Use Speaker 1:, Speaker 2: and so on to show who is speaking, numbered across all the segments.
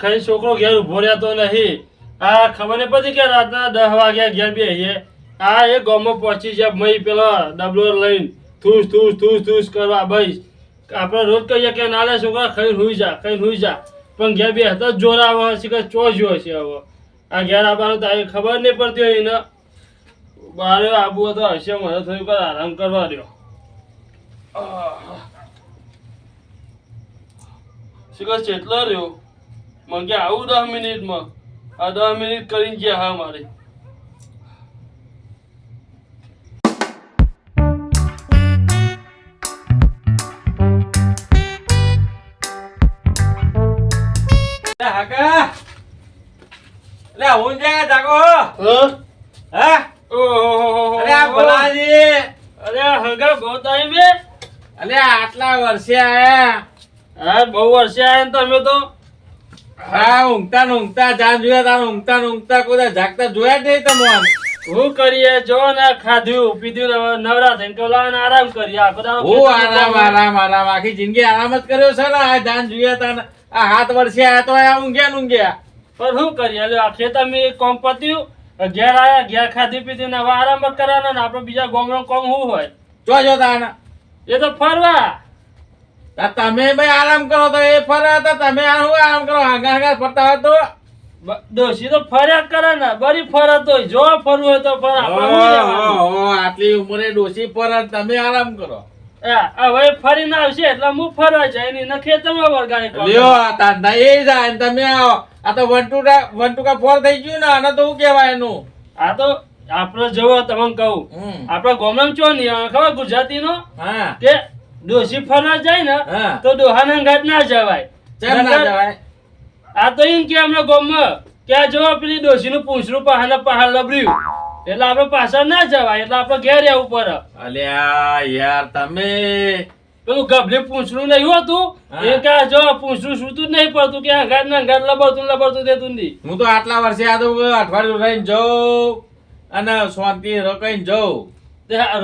Speaker 1: ખાઈ છોકરો ઘેર ઉભો રહેતો નહીં. આ ખબર નહીં પડતી કે રાતના 10 વાગ્યા ઘેર બેહીએ. આ એ ગામમાં પહોંચી જાય મય પેલો ડબલો લઈને થૂસ થૂસ થૂસ થૂસ કરવા બસ. આપણે રોજ કહીએ કે નાલે છોકરા ખાઈ હુઈ જા પણ ઘેર બેસતા જ જોર આવે છે કે ચો જ્યો છે. હવે આ ઘેર આવવાનું તારી ખબર નહીં પડતી હોય એને બહાર આબુ તો હશે. મને થોડીક વાર આરામ કરવા દો. શીખર ચેટલો રહ્યો મને કે આવું 10 મિનિટમાં. આ 10 મિનિટ કરીને ગયા હા મારી.
Speaker 2: આટલા વર્ષે આયા.
Speaker 1: હા બહુ વર્ષે આયા ને તમે તો.
Speaker 2: હા ઊંઘતા જાન જોયા તા ઊંઘતા કોઈ જાગતા જોયા જ નહીં તમે.
Speaker 1: શું કરીએ જો ને ખાધું પીધું નવરા થઈને કે આરામ કરીએ.
Speaker 2: આરામ આખી જિંદગી આરામ જ કર્યો છે ને. આ જાન જોયા તા ને આ 7 વર્ષે આયા તો આ ઊંઘ્યા.
Speaker 1: પણ શું કરીએ આ ખેતર મેં કોમ પત્યું ઘેર આયા ઘેર ખાધી પીધી ને હવે આરામ જ કરવાના ને. આપડે બીજા ગામનો કોમ શું હોય
Speaker 2: જો તાના
Speaker 1: એ તો ફરવા.
Speaker 2: તમે ભાઈ આરામ કરો તો એ ફરે તો તમે આરામ કરો. હાંગા ફરતા હોય તો
Speaker 1: ડોશી તો ફર્યા કરે ને બરી ફરત હોય. જો ફરવું હોય તો
Speaker 2: આટલી ઉંમરે ડોશી ફરે તમે આરામ કરો.
Speaker 1: હવે ફરીને આવશે એટલે હું ફરવા જાય ને ખેતરમાં વળગાડી
Speaker 2: એ જાય તમે આવો. આ તો 1 ટુકા 4 થઈ ગયું ને. આને તો શું કેવાય એનું.
Speaker 1: આ તો આપડે જવો તમને કહું આપડા ગામમાં ચો નહીં ખબર ગુજરાતી નો કે ડોશી ફરવા જાય ને તો ડોહાના ઘાટ ના જવાય. આ તો એમ કે અમને ગામમાં કે આ જો પેલી ડોશી નું પૂંછડું પહાડ લબડ્યું એટલે આપડે પાછળ ના જવાય. એટલે આપડે ઘેર રહેવું પડે.
Speaker 2: અલ્યા યાર તમે
Speaker 1: પેલું ગભલે પૂંછડું નહીં હોતું એ કે જો પૂંછડું સુતું જ નહીં પડતું કે ઘાટ ના ઘાટ લબડતું દેતું નહીં.
Speaker 2: હું તો આટલા વર્ષે આ તો અઠવાડિયું રહીને જઉં અને શાંતિ રોકાઈને જઉં.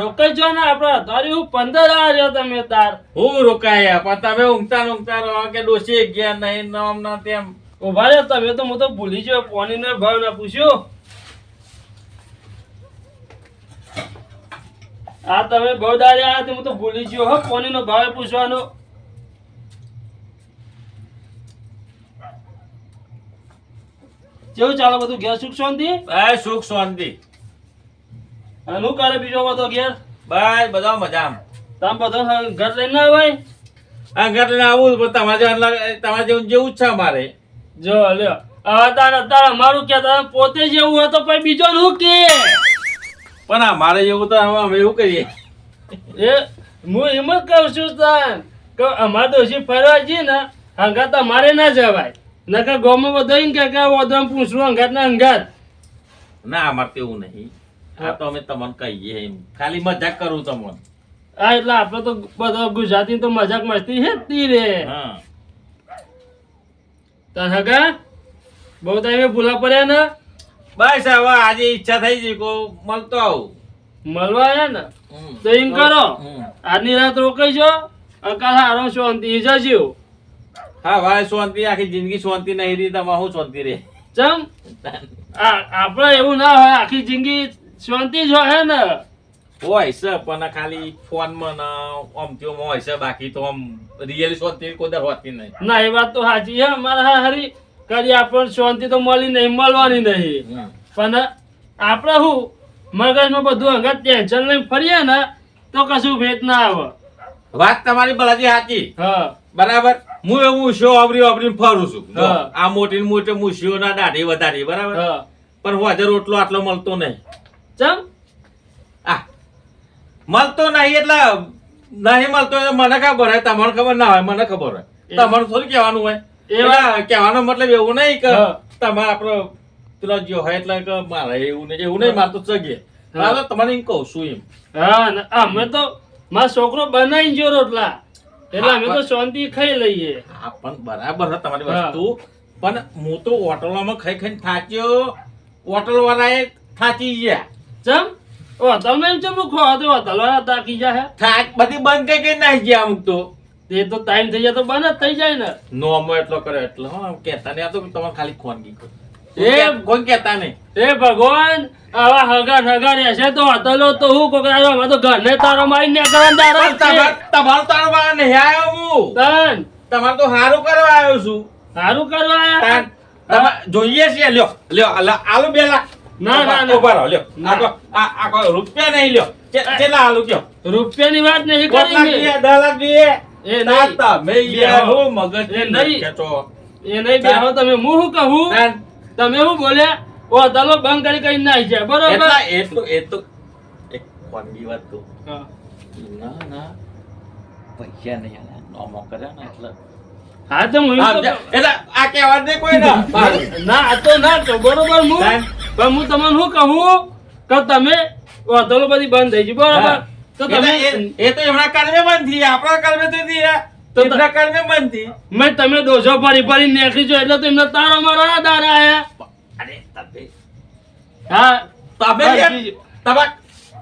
Speaker 1: રોકાઈ જો ને આપડે તારી હું 15 આ રહ્યો તમે તાર
Speaker 2: હું રોકાયા પણ તમે ઊંઘતા રહો કે ડોશી ગયા નહીં નામ ના તેમ
Speaker 1: ઉભા રહ્યો તમે તો હું તો ભૂલી ગયો. પાણી ને ભાવ ના પૂછ્યો. આ તમે બહુ દાડે આવ્યા હું તો ભૂલી ગયો. હો પાણી નો ભાવ પૂછવાનો. કેવું ચાલો બધું ઘેર સુખ શાંતિ?
Speaker 2: સુખ શાંતિ.
Speaker 1: શું કરે બીજો બધો ઘેર?
Speaker 2: બસ બધા મજામાં.
Speaker 1: તમે બધો ઘર લઈને આવાય?
Speaker 2: આ ઘર લઈને આવું તમારે જેવું જ છે અમારે.
Speaker 1: જો લ્યો હવે તારે અમારું કે પોતે જેવું હોય તો પછી બીજો શું કે.
Speaker 2: પણ અમારે જેવું તો અમે એવું કરીએ.
Speaker 1: એ હું એમ જ કહું છું તાન કે અમારે ડોશી ફરવા જઈએ ને હંગાત અમારે ના જવાય. નકર ગામમાં બધા એમ કે ઓદમ પૂછડું હંગાત ના હંગાત.
Speaker 2: ના અમારે તેવું નહીં. આ તો અમે તમને કહીએ એમ ખાલી મજાક કરું તમને.
Speaker 1: હા એટલે આપડે તો બધા ગુજરાતી તો મજાક મસ્તી છે જ રે. તાર હગા બહુ ટાઈમે ભૂલા પડ્યા ને.
Speaker 2: બસ હવે આજે ઈચ્છા થઈ ગઈ કો મળતો આવું.
Speaker 1: મળવા આયા ને તો એમ કરો આજની રાત રોકાઈ જો કાલ હારો શાંતિ જજો.
Speaker 2: હા ભાઈ શાંતિ આખી જિંદગી શાંતિ નહીં રહી તમારે શું શાંતિ રે.
Speaker 1: ચમ આપડે એવું ના હોય આખી જિંદગી શાંતિ જ હોય ને.
Speaker 2: હોય છે પણ ખાલી ફોન માં આમ તેમ હોય છે બાકી તો આમ રિયલી શાંતિ કોઈ દર હોતી નહીં.
Speaker 1: ના એ વાત તો સાચી છે. મારા હરી કરી આપણને શાંતિ તો મળી નહીં મળવાની નહીં. પણ આપણે શું મગજમાં બધું અંગત ટેન્શન લઈને ફરીએ ને તો કશું ભેટ ના આવે.
Speaker 2: વાત તમારી બરાબર સાચી.
Speaker 1: હા
Speaker 2: બરાબર. હું એવું શો અબરી ફરું છું. આ મોટી મોટી મુશીઓ ના દાઢી વધારી બરાબર. પણ હું રોટલો આટલો મળતો નહીં.
Speaker 1: ચમ
Speaker 2: મળતો નહીં એટલે નહીં મળતો મને ખબર હોય તમને ખબર ના હોય મને ખબર હોય. તમારે થોડું કહેવાનું હોય. કહેવાનો મતલબ એવું નહીં કે તમારે આપડે પેલો જે હોય એટલે કે મારે એવું નહીં મારે તો ચગે. તમારે એમ કહું છું એમ.
Speaker 1: હા અમે તો મારો છોકરો બનાવી ગયો રોટલા એટલે અમે તો શાંતિ ખાઈ લઈએ.
Speaker 2: હા પણ બરાબર છે તમારી વસ્તુ. પણ હું તો હોટલોમાં ખાઈને થાક્યો. હોટલ વાળા થાકી ગયા.
Speaker 1: ચમ તમે એમ ચમ ખો હોટલ વાળા થાકી જાય.
Speaker 2: થાક બધી બંધ કઈ નાખી ગયા અમુક તો.
Speaker 1: એ તો ટાઈમ થઈ જાય તો બંધ જ થઈ જાય ને.
Speaker 2: નોમો એટલો કરે એટલે હો કહેતા નહીં. આ તો તમારે ખાલી ખોનગી કરો. કોઈ કહેતા નહીં.
Speaker 1: એ ભગવાન આવા હગા રહેશે તો હતલો તો હું કોકરારો અમે તો ઘરને તારો મારી ને
Speaker 2: તમારું તારો બહાર નહીં આવ્યો હું.
Speaker 1: તન
Speaker 2: તમારે તો સારું કરવા આવ્યો છું.
Speaker 1: સારું કરવા આયા?
Speaker 2: તમારે જોઈએ છીએ. લ્યો લ્યો આલુ 2 લાખ.
Speaker 1: ના, ના, ના.
Speaker 2: ઉભા રહો. લ્યો
Speaker 1: ના.
Speaker 2: આ કોઈ રૂપિયા નહીં. લ્યો કેટલા આલુ કયો?
Speaker 1: રૂપિયાની વાત નહીં
Speaker 2: 5 લાખ
Speaker 1: કરી
Speaker 2: જોઈએ, 10 લાખ જોઈએ.
Speaker 1: એ નહીં.
Speaker 2: તમે યાર હું મગજ
Speaker 1: એ નહીં.
Speaker 2: ખેંચો.
Speaker 1: એ નહીં બેહો તમે. હું શું કહું? તમે શું બોલ્યા? ઓ હતલો બંધ કરી કઈ નાઈ જાય બરોબર.
Speaker 2: એ તો એક ખોનગી વાત કહું.
Speaker 1: હા.
Speaker 2: ના પૈસા નહીં આલ્યા. નોમો કર્યા ને એટલે
Speaker 1: હા તો હું
Speaker 2: હા,
Speaker 1: તો-
Speaker 2: એટલે આ કહેવા દે કોઈ ના.
Speaker 1: ના આ તો ના કહું, બરોબર હું પણ હું તમને શું કહું કે તમે હતલો બધી બંધ થઈ ગઈ બરોબર.
Speaker 2: હા.
Speaker 1: તો
Speaker 2: એ તો
Speaker 1: તમે
Speaker 2: એ તો એમના કર્મે બંધ થઈ. આપણા કર્મે તો થઈ.
Speaker 1: તો
Speaker 2: એમના કર્મે બંધ થઈ.
Speaker 1: મેં તમે ડોઝો ફરી નીકળી છો એટલે તો એમને તારો મારા દારા આયા.
Speaker 2: અરે તમે
Speaker 1: હા
Speaker 2: તમે
Speaker 1: હા,
Speaker 2: યાર,
Speaker 1: બીજું.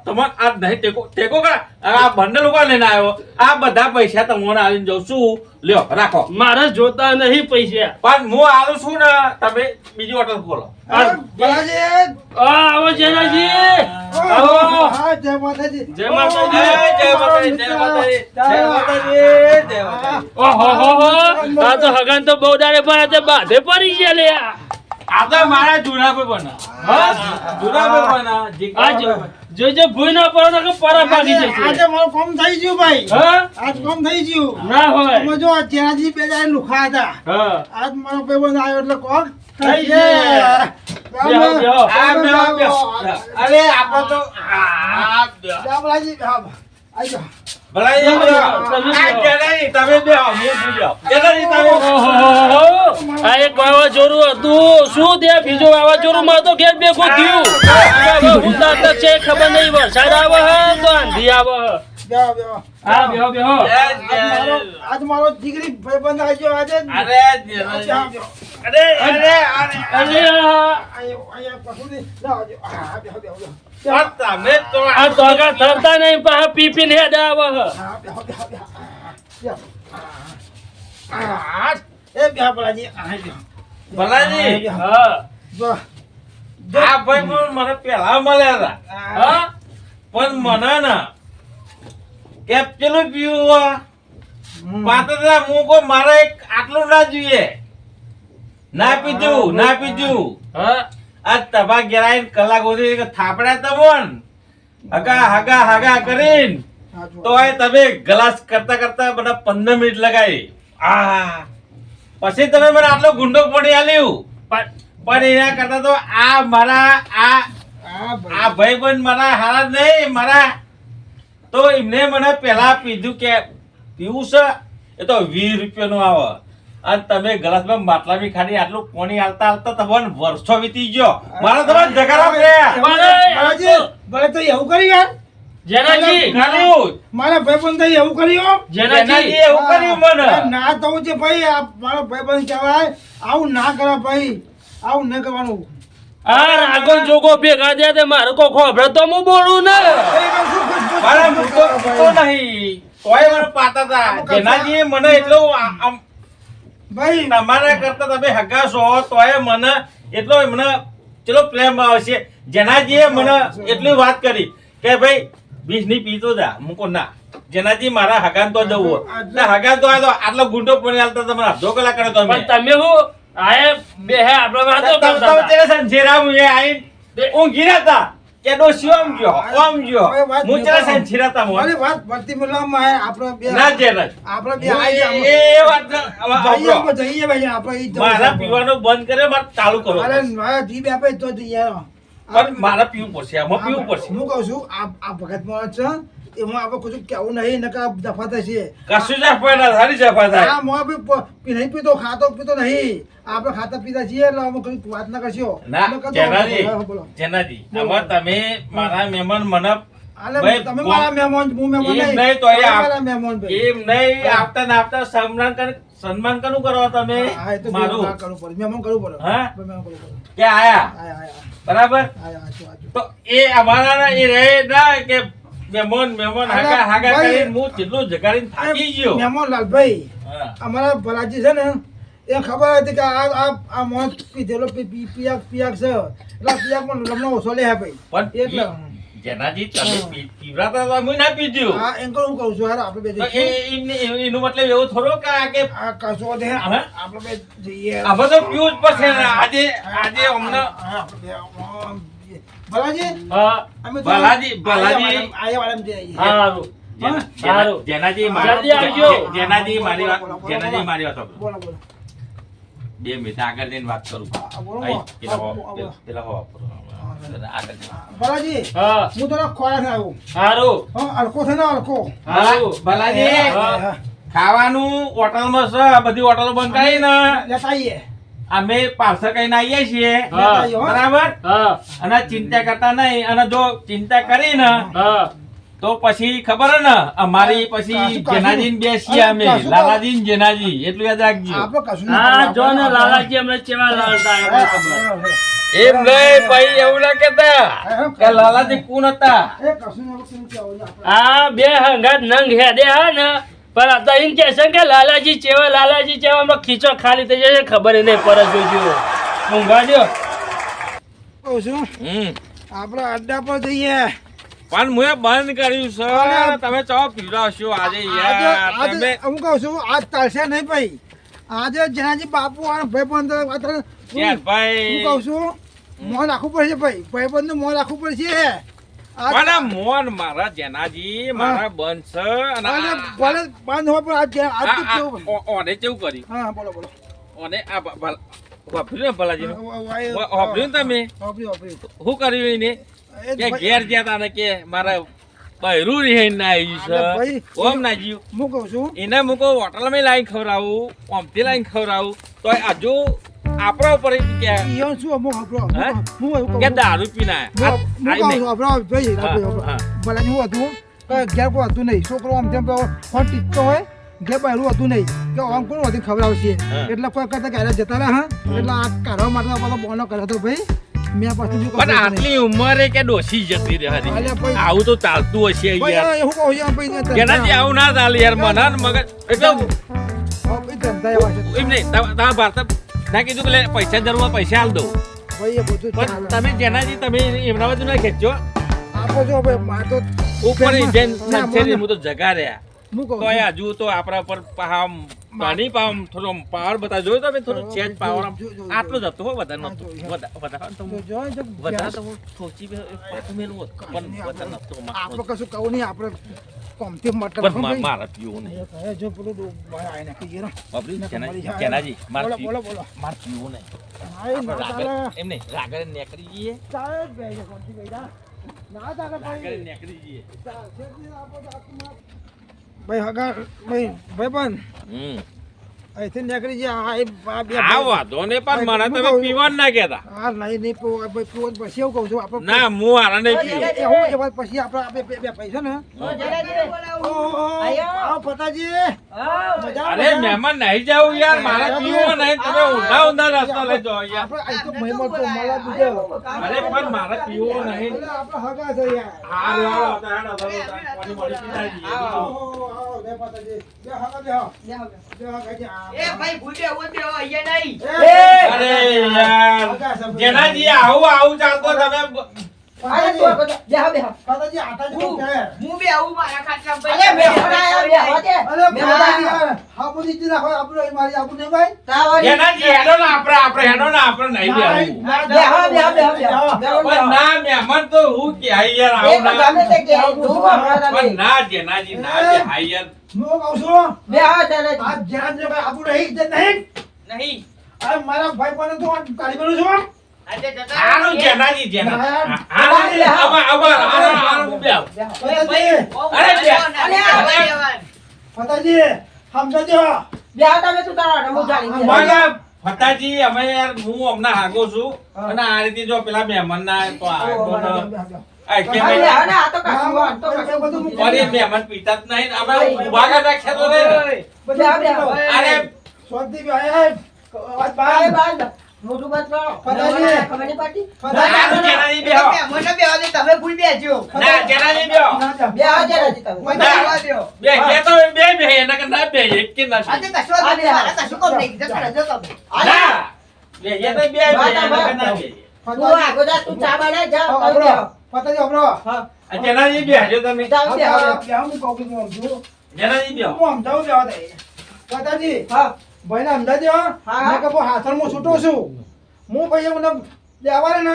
Speaker 2: તમાર આ નહીં ટેકો કરા. આ બંડલ ઉપર લઈને આવ્યો. આ બધા પૈસા તમને આલીને જાઉં છું. લ્યો રાખો.
Speaker 1: મારે જોતા નહીં પૈસા.
Speaker 2: પણ હું આલું છું ને તમે બીજી હોટલ ખોલો.
Speaker 1: આવો જેનાજી આવો.
Speaker 3: જય માતાજી.
Speaker 1: જય માતાજી.
Speaker 2: જય માતાજી, જય માતાજી, જય માતાજી, જય માતાજી.
Speaker 1: ઓહો હો હો આ તો હગન તો બહુ દાડે પણ તે બાધે પડી ગયા લે આ.
Speaker 2: આ તો મારા જૂના પર બના.
Speaker 1: હા?
Speaker 2: જૂના પર બના.
Speaker 1: આ જો ભૂઈ ના પડે તો પરા ભાગી જશે.
Speaker 3: આજે મારું કામ થઈ ગયું ભાઈ.
Speaker 1: હા
Speaker 3: આજ કામ થઈ ગયું.
Speaker 1: ના હોય.
Speaker 3: તમે જો જેનાજી બે જાય લુખા હતા.
Speaker 1: હા
Speaker 3: આજ મારો ભાઈબંધ આવ્યો એટલે કોક
Speaker 1: થઈ
Speaker 3: થઈ
Speaker 1: ગયું. બેહો, બેહો.
Speaker 2: આ બેહો, બેહો. અરે આપણે તો આ બેહો.
Speaker 3: જાબલાજી આવો. આજો.
Speaker 2: ભલાઈ
Speaker 1: તમે
Speaker 2: બેહો.
Speaker 1: બેહો.
Speaker 2: આ જનાઈ તમે બેહો. હું શું બેહો. જનાઈ તમે
Speaker 1: ઓહોહોહો. આ એક વાવાઝોડું હતું શું તે બીજું વાવાઝોડું માં તો ઘેર ભેગું થયું. હવે હું તો છે ખબર નહીં વરસાદ આવે હે તો આંધી આવે હે.
Speaker 3: બેહો બેહો.
Speaker 1: હા બેહો બેહો.
Speaker 3: આજ મારો જીગરી ભાઈબંધ આવ્યો આજે.
Speaker 2: અરે જનાઈ. અરે અરે અરે
Speaker 1: અરે આ
Speaker 3: અહીંયા પશુની લાવજો. હા બેહો બેહો બેહો.
Speaker 2: પણ તમે તો
Speaker 1: આ તોગા થરતા નહીં પાછા પી પીને હેડ આવે હે.
Speaker 3: હા બેહો બેહો બેહો. બેહો. આ એ બેહો ભલાજી. આ બેહો.
Speaker 2: ભલાજી.
Speaker 1: હા
Speaker 3: જો.
Speaker 2: આ ભાઈ પણ મને પેલા મળ્યા હતા.
Speaker 1: હા
Speaker 2: પણ મને ના કે પેલું પીવું પાતળા મૂકો મારે એક આટલું ના જોઈએ. ના પીધું ના પીધું.
Speaker 1: હા
Speaker 2: આ તબા ગેરાઈને કલાક સુધી થાપડ્યા તમોન હગા હગા હગા કરીને તોય તમે ગ્લાસ કરતા કરતા મને 15 મિનિટ લગાવી. આ પછી તમે મને આટલો ગુંડો પડી આલ્યું. પણ એના કરતા તો આ મારા આ ભાઈબંધ મારા હારા નહીં મારા તો એમને મને પેલા પીધું કે પીવું છે એ તો 20 રૂપિયાનું આવે અને તમે ગ્લાસમાં માટલામાં ખાલી આટલું પાણી આલતા આલતા તમને વર્ષો વીતી ગયો. મારા તમારે જગાડવા પડ્યા.
Speaker 3: ભલાજી ભલે તો એવું કરી યાર.
Speaker 1: જેનાજી
Speaker 2: ખાલી
Speaker 3: મારા ભાઈબંધ તો એવું કર્યું.
Speaker 1: જેનાજી
Speaker 2: એવું કર્યું મને.
Speaker 3: ના થવું છે ભાઈ. આ મારો ભાઈબંધ કહેવાય. આવું ના કરે ભાઈ. આવું ન કરવાનું.
Speaker 1: આ રાગો જોગો ભેગા થયા તે મારે કોઈ ખોભરે તો હું બોલું ને.
Speaker 2: મારા મૂકો તો નહીં તોય મને પાતા હતા. જેનાજી મને એટલો આમ
Speaker 3: ભાઈ
Speaker 2: તમારા કરતા તમે હગા છો તોય મને એટલો મને ચલો પ્રેમ આવશે. જેનાજીએ મને એટલી વાત કરી કે ભાઈ 20 ની પીતો જા મૂકો ના. જેનાજી મારા હગાન તો જવું હગાન તો આટલો ગુંડો પણ હાલતા તમે અડધો કલાક કરે તમે.
Speaker 1: પણ તમે હું આયે બે હે આપણે વાતો કરતા હતા.
Speaker 2: સંછેરા મુએ આઈ ઊંઘી રહ્યા કે ડોશી આમ ગયો આમ ગયો હું ચલા સંછેરા તા મોં.
Speaker 3: મારી વાત ભરતી બોલવામાં આવે. આપણે બે
Speaker 2: ના જેના
Speaker 3: આપણે બે આવી
Speaker 2: એ વાત
Speaker 3: જઈએ જઈએ ભાઈ આપણે ઈ જવું
Speaker 2: મારા
Speaker 3: છે.
Speaker 2: પીવાનું બંધ કરે મારે ચાલુ કરો.
Speaker 3: અરે મારા જીભ આપે તો જઈએ.
Speaker 2: પણ મારે પીવું પડશે આમાં પીવું પડશે.
Speaker 3: હું કહું છું આ ભગત માણસ છે એમાં આપણે કશું કેવું નહીં નકા દફા થશે.
Speaker 2: કશું જ પડે સારી જફા થાય.
Speaker 3: આ મોં બી નહીં પીતો ખાતો પીતો નહીં. આપણે ખાતા પીતા છીએ એટલે અમે કઈ વાત ના કરશો.
Speaker 2: ના
Speaker 3: અમે કહેતો,
Speaker 2: જેનાજી
Speaker 3: હા, બોલો.
Speaker 2: જેનાજી
Speaker 3: બોલો.
Speaker 2: આમાં તમે મારા મહેમાન મને
Speaker 3: અલે
Speaker 2: ભાઈ,
Speaker 3: તમે મારા મહેમાન હું મહેમાન
Speaker 2: એમ
Speaker 3: નહીં.
Speaker 2: નહીં તો એ
Speaker 3: તમે
Speaker 2: આપ-
Speaker 3: મારા મહેમાન ભાઈ.
Speaker 2: એમ નહીં
Speaker 3: હા.
Speaker 2: આવતા ને આવતા સન્માન કનું કરો તમે
Speaker 3: હા, એ તો
Speaker 2: મારું
Speaker 3: મહેમાન કરવું પડે. મહેમાન કરવું પડે.
Speaker 2: હા?
Speaker 3: મહેમાન કરવું પડે.
Speaker 2: કે આયા
Speaker 3: આયા, આયા,
Speaker 2: બરાબર
Speaker 3: આયા, આજો, આજો.
Speaker 2: તો એ અમારા એ રહે ના કે મહેમાન
Speaker 3: અરે
Speaker 2: હાગા હાગા
Speaker 3: ભાઈ.
Speaker 2: કરીને હું જેટલું જગાડીને થાકી ગયો.
Speaker 3: મહેમાન લાલભાઈ
Speaker 2: હા.
Speaker 3: અમારા ભલાજી છે ને એ ખબર હતી કે આ મોત પીધેલો પિયાક છે એટલે પિયાકમાં લમણો ઓછો લે ભાઈ
Speaker 2: પણ
Speaker 3: એટલે
Speaker 2: જેનાજી તમે પીવડાતા હતા, હું ના પીધું.
Speaker 3: હા એમ હું કહું છું હાર આપણે બે
Speaker 2: તો
Speaker 3: જઈશું.
Speaker 2: એનું મતલબ એવું થોડો કે
Speaker 3: આ કશો દે
Speaker 2: હા?
Speaker 3: આપણે બે જઈએ
Speaker 2: આમાં તો પીવું જ પડશે ને. આજે અમને
Speaker 3: હા, આપણે બે, ભલાજી
Speaker 1: હા
Speaker 3: અમે
Speaker 2: ભલાજી.
Speaker 3: આયા વાળા જઈએ
Speaker 1: સારું સારું.
Speaker 2: જેનાજી
Speaker 1: જલ્દી આવજો.
Speaker 2: જેનાજી મારી વાત સાંભળો.
Speaker 3: બોલો બોલો
Speaker 2: 2 મિનિટ આગળ જઈને વાત કરું.
Speaker 3: બોલો.
Speaker 2: અહીં પેલા
Speaker 3: બોલો.
Speaker 2: હો- પેલા હો વાપરો. આગળ જઈને.
Speaker 3: ભલાજી
Speaker 1: હા
Speaker 3: હું તો ખોરાક ને આવું
Speaker 1: સારું
Speaker 3: હા અલકો છે ને અલકો
Speaker 1: સારું.
Speaker 2: ભલાજી
Speaker 1: હા.
Speaker 2: ખાવાનું હોટલમાં છે. બધી હોટલો બંધ કરી ને
Speaker 3: લેતા આવીએ
Speaker 2: અમે પાર્સલ કરીને આવીએ છીએ.
Speaker 1: હા.
Speaker 3: લેતા આવીએ, હો.
Speaker 2: બરાબર.
Speaker 1: હા
Speaker 2: અને ચિંતા કરતા નહીં. અને જો ચિંતા કરી ને
Speaker 1: હા
Speaker 2: તો પછી ખબર હે ને અમારી પછી
Speaker 3: કાશું.
Speaker 2: જેનાજી ને બેસીએ અમે.
Speaker 3: કાશું.
Speaker 2: લાલાજી ને જેનાજી એટલું યાદ રાખજો.
Speaker 3: આપણે કશું
Speaker 1: હા જો ને લાલાજી અમને કેવા લાલતા એમને ખબર.
Speaker 2: એમ નહીં ભાઈ, એવું ના કહેતા કે લાલાજી કોણ હતા.
Speaker 3: એ કશું ને કેમ કે આવું આપણે
Speaker 1: આ બે હંગાત નંગ હેડે હા ને પણ આ તો એમ કે છે કે લાલાજી ચેવા અમે ખીચો ખાલી થઈ જશે ખબર ય નહીં પડે જોજો ઊંઘા દો.
Speaker 3: કહું છું આપણે અડ્ડા પર જઈએ
Speaker 2: પણ મેં બંધ કર્યું છે.
Speaker 3: અરે.
Speaker 2: તમે ચો પીવડાવશો આજે
Speaker 3: આજે
Speaker 2: યાર. તમે
Speaker 3: હું કહું છું આજ ચાલશે નહીં ભાઈ આજે જેનાજી બાપુ અને ભાઈબંધ હું
Speaker 2: યાર ભાઈ
Speaker 3: કહું છું મોં રાખવું પડશે ભાઈ ભાઈબંધ નું મોં રાખવું પડશે
Speaker 2: પણ આ મોન મારા જેનાજી મારા બંધ છે. અને
Speaker 3: ભલે
Speaker 2: આ-
Speaker 3: ભલે બંધ હોય પણ આજ આજ તો
Speaker 2: આ-
Speaker 3: કેવું
Speaker 2: આ- ઓને કેવું કર્યું.
Speaker 3: હા બોલો બોલો
Speaker 2: ઓને આ વાપર્યું ને ભલાજીનું? વાપર્યું ને તમે?
Speaker 3: વાપરી વાપરી
Speaker 2: શું કર્યું એને? કે ઘેર ગયા તા ને કે મારા બૈરું રહીને ના આવ્યું
Speaker 3: અરે ભાઈ.
Speaker 2: છે. ઓમ ના જીવ.
Speaker 3: હું કહું છું
Speaker 2: એને મૂકો હોટલમાં લાઈન ખવડાવું, ઓમથી લાઈન ખવડાવું તો હજુ આપણા ઉપર કે
Speaker 3: ઈયોન શું હું આપણો
Speaker 2: હે?
Speaker 3: હું એવું કહું
Speaker 2: કે
Speaker 3: છું
Speaker 2: દારૂ પીને આયા.
Speaker 3: હું કહું છું આપણો ભાઈ
Speaker 2: હા, હા.
Speaker 3: ભલે હું હતું કે ઘેર કોઈ હતું નહીં છોકરો આમ તેમ ફોન ટીચતો હોય ઘેર બહેરું હતું નહીં કે આમ કોણ હતી ખવડાવશે
Speaker 2: હા.
Speaker 3: એટલે કોઈ કરતા ઘરે જતા રહ્યા હા એટલે આ કાઢવા માટે બધો બોનો કર્યો હતો ભાઈ મેં પાછું શું
Speaker 2: પણ આટલી ઉંમરે કે ડોસી જતી રહે હતી.
Speaker 3: અલ્યા ભાઈ.
Speaker 2: આવું તો ચાલતું હશે યાર.
Speaker 3: ભાઈ હું કહું છું ભાઈ
Speaker 2: જેનાથી આવું ના ચાલે યાર. મને ને મગજ એટલે
Speaker 3: ધંધા એવા છે
Speaker 2: એમ નહીં તમારા ભારત ના કીધું કે લે, પૈસા જરૂર હોય, પૈસા આલ દઉં.
Speaker 3: ભાઈ એ બધું
Speaker 2: પણ
Speaker 3: ચાલે.
Speaker 2: તમે જેનાથી તમે એમના બાજુ ના ખેંચજો.
Speaker 3: આપો છો ભાઈ મારે તો
Speaker 2: ઉપર જેન
Speaker 3: ના,
Speaker 2: છે
Speaker 3: મને-
Speaker 2: હું તો જગા રહ્યા.
Speaker 3: હું કહું
Speaker 2: તો એ હજુ તો આપણા પર આમ પાણી પામ થોડો પાવર બતા જોયો તમે થોડો ચેન્જ પાવર આમ
Speaker 3: જો, જો, જો.
Speaker 2: આટલો જ હતો હો, વધારે નતો.
Speaker 3: હા, જો.
Speaker 2: વધારે તો
Speaker 3: છું જો જો
Speaker 2: વધારે તો હું થોચી પાછું મેલું હોત. પણ વધારે નતો
Speaker 3: આપણે કશું કહું નહીં આપણે કોમથી મટર
Speaker 2: પણ મારા પીવું નહીં.
Speaker 3: જો પેલું ભાઈ આઈને કહીએ ને
Speaker 2: બાપરી,
Speaker 3: ના,
Speaker 2: જેનાજી,
Speaker 3: તમારી
Speaker 2: જેનાજી, મારે
Speaker 3: બોલો,
Speaker 2: પીવું-
Speaker 3: બોલો, બોલો.
Speaker 2: મારે પીવું નહીં.
Speaker 3: ભાઈ ના
Speaker 2: રાગડ-
Speaker 3: ચાલે
Speaker 2: એમ નહીં, રાગડે નીકળી જઈએ.
Speaker 3: ચાલે જ ભાઈ કોમથી બેઠા ના ચાલે
Speaker 2: રાગડે
Speaker 3: ભાઈ
Speaker 2: નીકળી જઈએ.
Speaker 3: ચાલશે જ નહીં આપણે તો આત્મા. ભાઈ હગા ભાઈ ભાઈ પણ અહીંથી નીકળી ગયા આ બે
Speaker 2: આ વાંધો નહીં, પણ મને તમે પીવા જ ના કહેતા.
Speaker 3: હા નહીં નહીં પીવો ભાઈ પીવો તો પછી એવું કહું છું આપણે
Speaker 2: ના, હું આને નહીં પીવું.
Speaker 3: એવું એ વાત પછી આપણે બે પૈસા ને આવો પતાજી મજા
Speaker 2: અરે મહેમાન નહીં જાવું યાર, મારે પીવું નહીં. તમે ઊંધા ઊંધા રસ્તા લઈ જાઓ યાર.
Speaker 3: આપણે અહીં તો મહેમાન તો મળવા દીધો
Speaker 2: અરે પણ મારે પીવું નહીં.
Speaker 3: એટલે આપણે હગા છે યાર
Speaker 2: હારું, હાલો, હાલો, હાલો, પાણી મળી પીતા જઈએ.
Speaker 3: આવો આવો બે પતાજી બે હગા બે હો બે હગા જે
Speaker 2: અરે યાર, જેનાજી આવું આવું ચાલતો તમે
Speaker 3: પતાજી આટા જ કહું કે અરે હા બધી ચીજ રાખો આપણે મારી આપણું નહીં ભાઈ
Speaker 2: જેનાજી હેડો ને આપણે હેડો ને આપણે નહીં બેહવું. પણ ના મહેમાન તો હું કે હાઈ યાર આવું ના. પણ ના જેનાજી ના જે હાઈ યાર.
Speaker 3: હું કહું છું આ જ્યાં જે ભાઈ આપણું નહીં જે નહીં આ મારા ભાઈ પણ તો કાઢી મેળું છું
Speaker 2: હારું જેનાજી જેનાજી.
Speaker 3: ના.
Speaker 2: હારું, હારું, હું બેહું.
Speaker 3: પતાજી સમજો
Speaker 2: મને ફટાજી અમે યાર હું હમણાં હાગો છું અને આ રીતે જો પેલા મહેમાન ના તો આગો ને આ કે અરે મહેમાન પીતા જ નહીં ને અમે ઉભા કરી રાખ્યા તો નહીં ને. અરે
Speaker 3: શાંતિ ભાઈ વાત બાંધ
Speaker 4: મોટું બંધ કરો.
Speaker 3: ફટાજી.
Speaker 4: ખબર નહીં પડતી?
Speaker 2: હારું, જેનાજી બેહો.
Speaker 5: મને બેહવા દે, તમે ભૂલ બેસજો.
Speaker 2: ના, જેનાજી બેહો.
Speaker 4: બે હાજર હતી તમે.
Speaker 5: મને બેહવા દ્યો.
Speaker 2: બે તો બે એના કરતા ના બે એક કે ના
Speaker 5: આજે કશો વાંધો નહીં, મારે કશું કામ નહીં. જતો રહેજો તમે.
Speaker 2: ના બે તો બે એના કરતા ના બે
Speaker 4: તું આગો જા, તું ચા બનાય જા, તમે
Speaker 3: અબરો
Speaker 4: બેહો.
Speaker 3: ફટાજી અબરો
Speaker 2: આ જેનાજી બેહજો તમે
Speaker 4: તમે બેહો.
Speaker 3: હું કહું છું હું સમજુ
Speaker 2: જેનાજી બેહો
Speaker 3: હું સમજાવું બેહવા દે ફટાજી
Speaker 4: હા.
Speaker 3: ભાઈને સમજાવજો
Speaker 4: હા.
Speaker 3: મેં કહું હાથણમાં છૂટો છું હું ભાઈ મને લેવા ને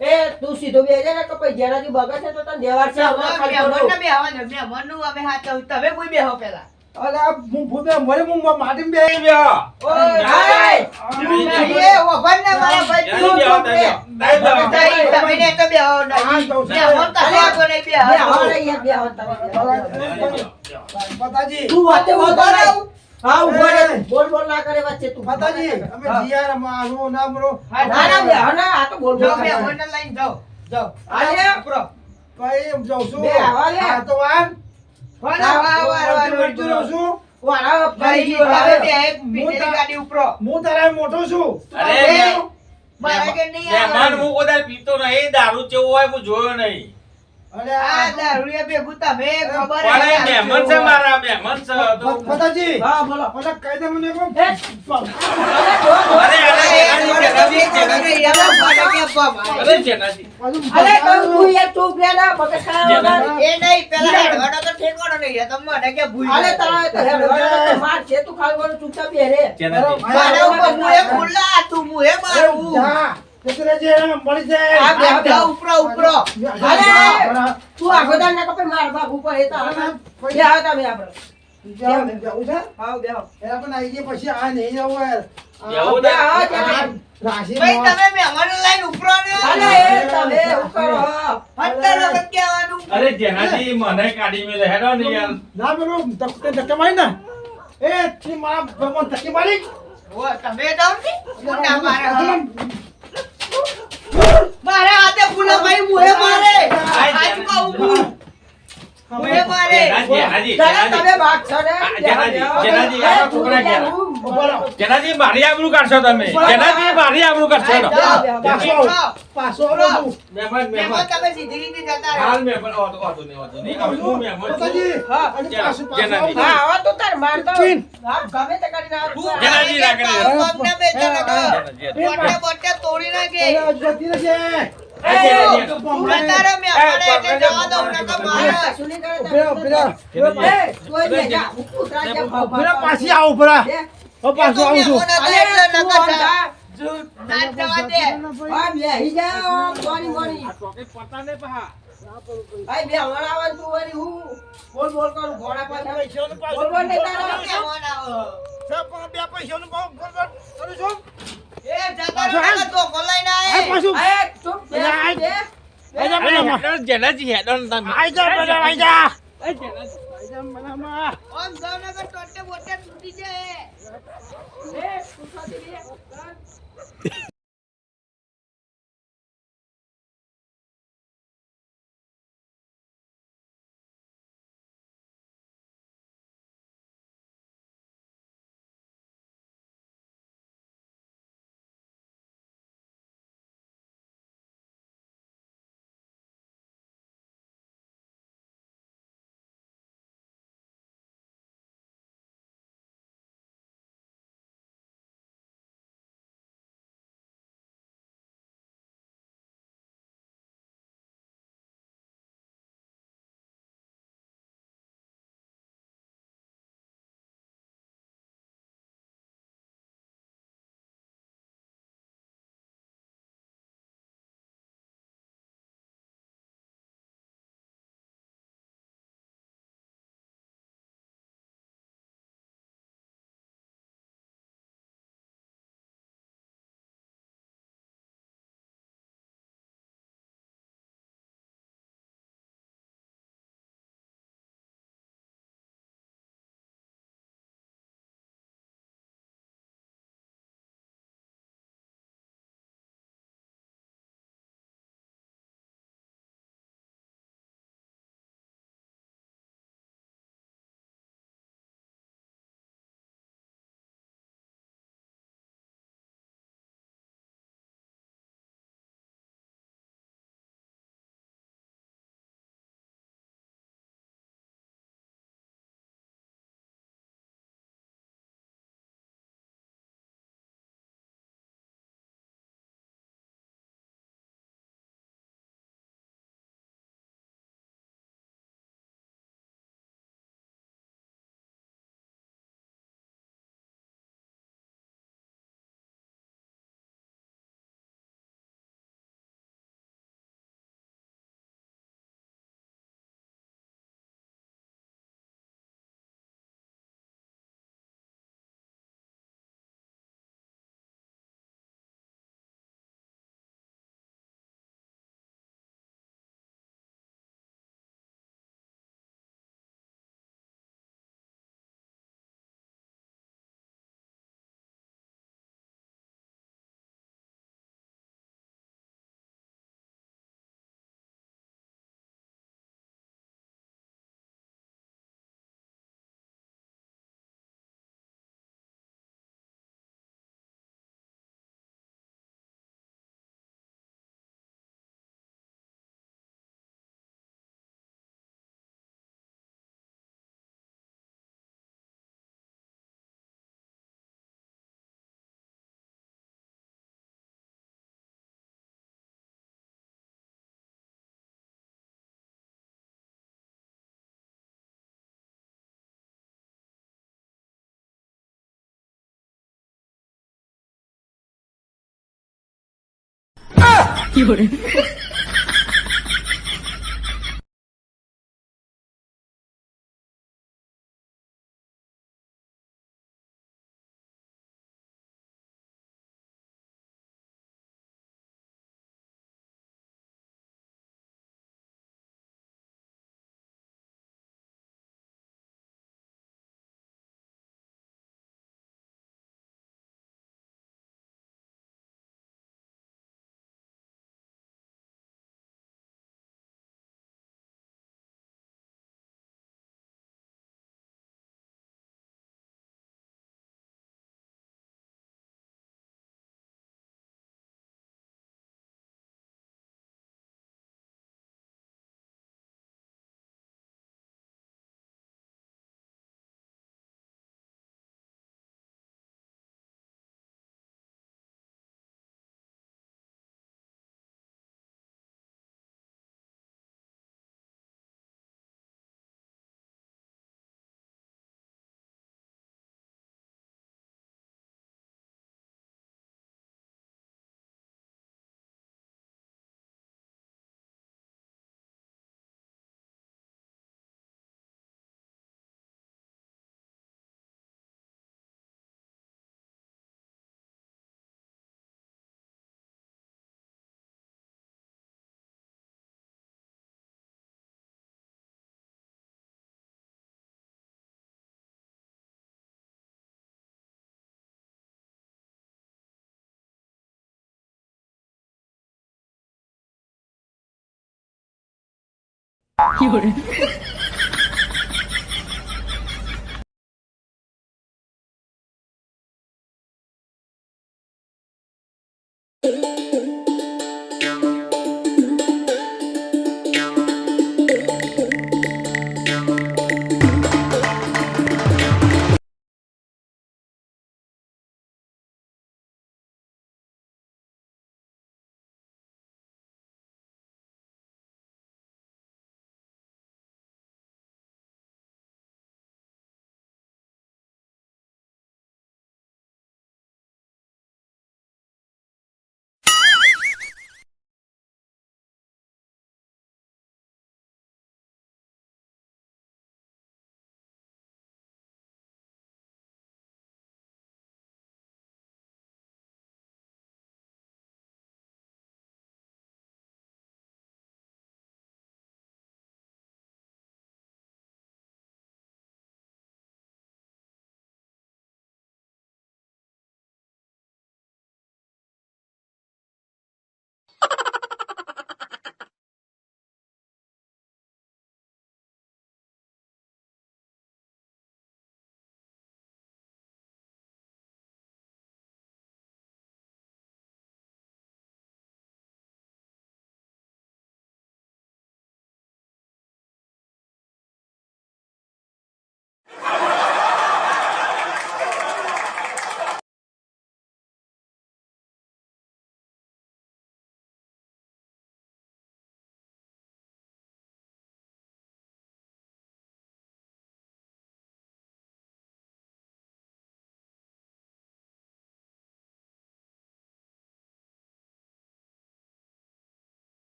Speaker 4: એ તું સીધો બેહજે ને કે પછી જેનાથી બગડશે તો તને દેવાર છે હમણાં ખાલી
Speaker 5: મહેમાનને
Speaker 4: પડો.
Speaker 5: બેહવા દો. મહેમાનનું અમે હાચવશું. તમે ભૂલ બેહો પહેલા.
Speaker 3: અરે આ હું ભૂપે મરે હું માટીમાં બે
Speaker 2: બેહો
Speaker 4: ઓય, હાય.
Speaker 5: એ વભર ને મારા ભાઈ તું
Speaker 2: બેહો
Speaker 5: ચૂપ રે. તમે ને તો બેહો નહીં.
Speaker 3: હા, જાઉં છું.
Speaker 5: મહેમાન તો હાથો નહીં બેહો.
Speaker 4: બેહો ને અહીંયા બેહો તમે બેહો.
Speaker 3: ફટાજી
Speaker 4: તું વાતે બોલતો નહીં. હા ઉભો રહે.
Speaker 3: એ.
Speaker 4: બોલ બોલ ના કરે વચ્ચે તું.
Speaker 3: ફટાજી અમે
Speaker 4: હા.
Speaker 3: જીયાર મારો ના મરો
Speaker 5: હા,
Speaker 4: ના ના બેહો ના, આ તો બોલ બોલ
Speaker 5: જાઓ,
Speaker 4: કરે.
Speaker 5: મહેમાનને લઈને જાઓ. જાઓ.
Speaker 4: આલે.
Speaker 5: ઉપરો.
Speaker 3: ભાઈ જાઉં છું
Speaker 4: બે આવા લે.
Speaker 3: હા તો વાર
Speaker 5: વાહ, વાહ, વાહ, વાહ,
Speaker 3: વળતું
Speaker 5: વાહ.
Speaker 3: રહું છું
Speaker 4: વાળા
Speaker 5: ભાઈ,
Speaker 4: ફરી ગયો
Speaker 5: હવે
Speaker 4: હવે.
Speaker 5: બે પીઠેલી ગાડી ઉપરો.
Speaker 3: હું તારા મોટો છું
Speaker 2: અરે
Speaker 5: મારા કે નહીં
Speaker 2: મહેમાન
Speaker 5: આવવાનું.
Speaker 2: હું કદાચ પીતો નહીં દારૂ કેવું હોય હું જોયો નહીં
Speaker 3: અરે
Speaker 5: આ દારૂડિયા ભેગું તમે ખબર
Speaker 2: પણ એ
Speaker 5: હે
Speaker 2: મહેમાન છે મારા મહેમાન છે તો
Speaker 3: ફટાજી
Speaker 4: હા બોલો.
Speaker 3: પછી કહી દે મને કહો.
Speaker 4: એ.
Speaker 2: અરે
Speaker 5: એ
Speaker 2: જેનાજી
Speaker 3: પાછું
Speaker 4: અરે તું યાર ચૂપ રે ના બગસ ખાવા વગર.
Speaker 5: નહીં પેલા હેડવાનો તો ઠેકવાનો નહીં તમે મને કે ભૂલ
Speaker 4: અરે તારા તો હેડવાનો તો માર છે, તું ખાલી બોલ ચૂપચાપ બે રે.
Speaker 2: જેનાજી
Speaker 5: મારા ઉપર મુએ ખુલ્લા તું મુએ મારું
Speaker 3: હા જતું રહેજે, મળી જાય
Speaker 4: આ બે,
Speaker 5: આ જાઓ ઉપરો ઉપરો
Speaker 4: અરે તું આખો દાન ના કપે માર બાપ ઉપર એ તારા બે આવ તમે આપણે
Speaker 3: જવું છે
Speaker 4: આવ બે આવ.
Speaker 3: એના પણ આવી ગયા પછી આ નહીં જવું યાર
Speaker 2: જવું
Speaker 4: બે આવ જરા.
Speaker 3: રાશિ
Speaker 5: ભાઈ તમે મહેમાનને લઈને ઉપરો ને
Speaker 4: અરે એ તમે એવું કરો.
Speaker 5: હત્તર વખત કહેવાનું
Speaker 2: અરે જેનાજી મને કાઢી મેલે હેડો ને યાર
Speaker 3: ના પેલું ધક્કા મારી ને એ તી મારા ભગવાન ધક્કી મારી
Speaker 5: ઓ તમે જાઓ ને હું ના મારે મારા હાથે ફૂલો ભાઈ મુએ મારે આજ કહું હું મુએ મારે
Speaker 2: જેનાજી
Speaker 4: તારા તમે બાપ છો ને.
Speaker 2: જેનાજી આ છોકરા ગયા જેનાજી મારી આબરૂ કાઢશો તમે જેનાજી મારી આબરૂ કાઢશો ને.
Speaker 3: પાછો આવો તું
Speaker 2: મહેમાન
Speaker 5: મહેમાન
Speaker 2: મહેમાન
Speaker 5: તમે સીધી રીતે જતા રહો
Speaker 2: હાલ મહેમાન ઓતો નહીં હું મહેમાન છું.
Speaker 3: ફટાજી,
Speaker 4: હા.
Speaker 3: આજે પાછું પાછું
Speaker 2: જેનાથી.
Speaker 3: આવો.
Speaker 4: હા આવા તો તાર માર તો
Speaker 3: ચીન.
Speaker 4: હા ગમે તે કરીને આવ.
Speaker 2: જેનાજી રાખે ને.
Speaker 5: પગને બેચે
Speaker 2: જેનાજી.
Speaker 5: બોટે બોટે તોડી નાખે
Speaker 3: અરે, જતી રહેજે.
Speaker 5: તારા મહેમાન એટલે જવા દઉં નકર મારે
Speaker 4: કશું નહીં કરે
Speaker 3: ઉભરા, ઉભરા.
Speaker 4: એ, તું એ જા. ઉતરા જા, ભાવ, ભાવ.
Speaker 3: ઉભરા, પાછી આવો ઉભરા.
Speaker 4: બે.
Speaker 3: હવે પાછું આવું છું
Speaker 5: મહેમાન
Speaker 4: અરે,
Speaker 5: હતા એટલે
Speaker 4: તું
Speaker 5: નકર
Speaker 4: આમ જા.
Speaker 5: ના જવા દે
Speaker 4: આ બેહી જા, આમ મોડી મોડી. ભાઈ બે હમણાં આવે ને તું વળી હું બોલ બોલ કરું ઘોડા પાછા બોલ બોલ નહીં તારા.
Speaker 5: મહેમાન આવો.
Speaker 3: બે પૈસાનું ભાવ બરોબર કરું છું.
Speaker 5: એ જતા રહો નકર ધોકો લઈને
Speaker 3: આ
Speaker 5: આય.
Speaker 3: પાછું
Speaker 4: એ, ચૂપ બે,
Speaker 3: અરે,
Speaker 4: બે.
Speaker 3: આઈ જા બનાવમાં.
Speaker 2: અરે જેનાજી હેડો ને તમે
Speaker 3: આઈ જા બનાવ, આઈ જા. આઈ જા બનાવમાં.
Speaker 5: આમ જાઓ નકર ટોટે બોટે તૂટી જાય
Speaker 4: એ, તું ખાતી બે.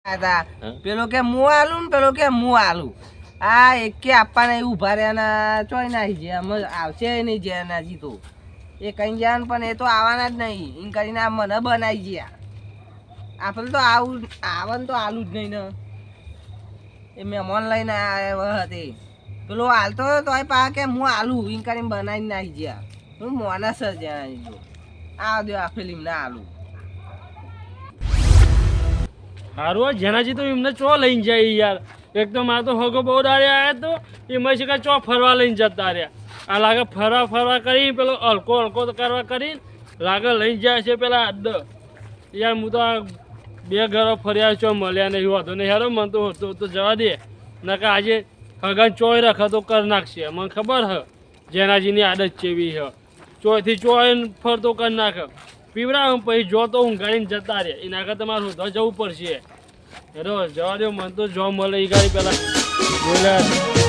Speaker 4: હતા. પેલો કે હું આલું ને પેલો કે હું આલું. આ એક કે આપવા નહીં ઉભા રહ્યા ચોય નાખી છે અમે આવશે નહીં જ્યાં હજી તો એ કઈ જાય પણ એ તો આવવાના જ નહીં એમ કરીને આ મને બનાવી ગયા. આપણે તો આવું આવવાનું તો આલું જ નહીં ને. એ મહેમાન લઈને આવ્યા હતી પેલો હાલતો તો પા કે હું આલું એમ કરીને બનાવીને નાખી ગયા. હું મોનસ જ જ્યાં આ દો આ ફિલ્મ ના આલું.
Speaker 1: હારું જેનાજી તો એમને ચો લઈને જાય યાર. એક તો મારે તો હગો બહુ દાડે આવ્યા તો એમાં છે કે ચો ફરવા લઈને જતા રહ્યા. આ લાગે ફરવા કરી પેલો હલકો કરવા કરીને લાગે લઈને જાય છે પેલા યાર. હું તો આ 2 ઘરો ફર્યા ચો મળ્યા નહીં હોતો નહીં હેરો મને તો જવા દે નકા આજે હગન ચોય રખે તો કરી નાખશે. મને ખબર હ જેનાજીની આદત ચેવી હ ચોયથી ચોય ફરતો કરી નાખે. પીવડાવ પછી જો તો ઊંઘાડીને જતા રહે એના કરતાં તમારે હોધવા જવું પડશે. હેરો જવા દો મને તો જો મળે એ ગાડી પેલા બોલ્યા